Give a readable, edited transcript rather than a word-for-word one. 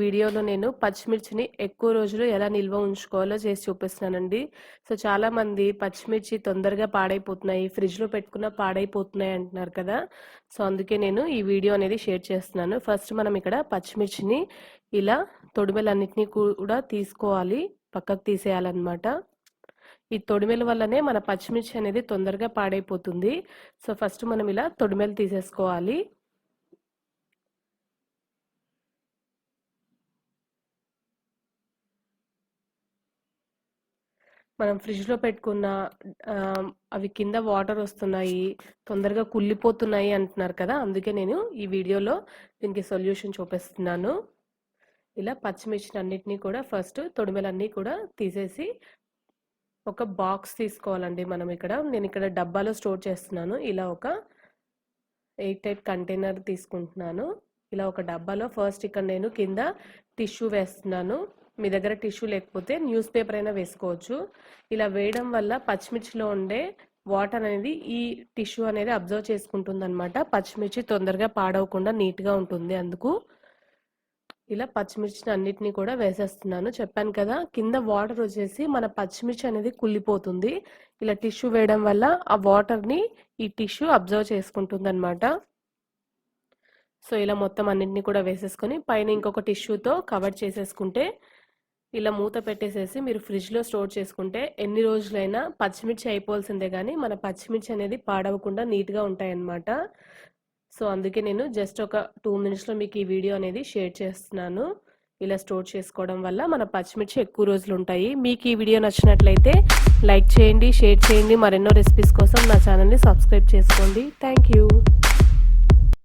వీడియోలో నేను పచ్చిమిర్చిని ఎక్కువ రోజులు ఎలా నిల్వ ఉంచుకోవాలో చేసి చూపిస్తున్నానండి. సో చాలామంది పచ్చిమిర్చి తొందరగా పాడైపోతున్నాయి, ఫ్రిడ్జ్లో పెట్టుకున్న పాడైపోతున్నాయి అంటున్నారు కదా. సో అందుకే నేను ఈ వీడియో అనేది షేర్ చేస్తున్నాను. ఫస్ట్ మనం ఇక్కడ పచ్చిమిర్చిని ఇలా తొడిమెలన్నిటినీ కూడా తీసుకోవాలి, పక్కకు తీసేయాలన్నమాట. ఈ తొడిమెల వల్లనే మన పచ్చిమిర్చి అనేది తొందరగా పాడైపోతుంది. సో ఫస్ట్ మనం ఇలా తొడిమెలు తీసేసుకోవాలి. మనం ఫ్రిడ్జ్లో పెట్టుకున్న అవి కింద వాటర్ వస్తున్నాయి, తొందరగా కుళ్ళిపోతున్నాయి అంటున్నారు కదా. అందుకే నేను ఈ వీడియోలో దీనికి సొల్యూషన్ చూపిస్తున్నాను. ఇలా పచ్చిమిర్చిని అన్నిటినీ కూడా ఫస్ట్ తొడిమెలన్నీ కూడా తీసేసి ఒక బాక్స్ తీసుకోవాలండి. నేను ఇక్కడ డబ్బాలో స్టోర్ చేస్తున్నాను. ఇలా ఒక 8 కంటైనర్ తీసుకుంటున్నాను. ఇలా ఒక డబ్బాలో ఫస్ట్ ఇక్కడ నేను కింద టిష్యూ వేస్తున్నాను. మీ దగ్గర టిష్యూ లేకపోతే న్యూస్ పేపర్ అయినా వేసుకోవచ్చు. ఇలా వేయడం వల్ల పచ్చిమిర్చిలో ఉండే వాటర్ అనేది ఈ టిష్యూ అనేది అబ్జర్వ్ చేసుకుంటుంది అనమాట. పచ్చిమిర్చి తొందరగా పాడవకుండా నీట్గా ఉంటుంది. అందుకు ఇలా పచ్చిమిర్చిని అన్నిటినీ కూడా వేసేస్తున్నాను. చెప్పాను కదా, కింద వాటర్ వచ్చేసి మన పచ్చిమిర్చి అనేది కుళ్ళిపోతుంది. ఇలా టిష్యూ వేయడం వల్ల ఆ వాటర్ని ఈ టిష్యూ అబ్జర్వ్ చేసుకుంటుంది అనమాట. సో ఇలా మొత్తం అన్నింటినీ కూడా వేసేసుకొని పైన ఇంకొక టిష్యూతో కవర్ చేసేసుకుంటే, ఇలా మూత పెట్టేసేసి మీరు ఫ్రిడ్జ్లో స్టోర్ చేసుకుంటే ఎన్ని రోజులైనా పచ్చిమిర్చి అయిపోవాల్సిందే కానీ మన పచ్చిమిర్చి అనేది పాడవకుండా నీట్గా ఉంటాయన్నమాట. సో అందుకే నేను జస్ట్ ఒక 2 మినిట్స్లో మీకు ఈ వీడియో అనేది షేర్ చేస్తున్నాను. ఇలా స్టోర్ చేసుకోవడం వల్ల మన పచ్చిమిర్చి ఎక్కువ రోజులు ఉంటాయి. మీకు ఈ వీడియో నచ్చినట్లయితే లైక్ చేయండి, షేర్ చేయండి. మరెన్నో రెసిపీస్ కోసం నా ఛానల్ని సబ్స్క్రైబ్ చేసుకోండి. Thank you.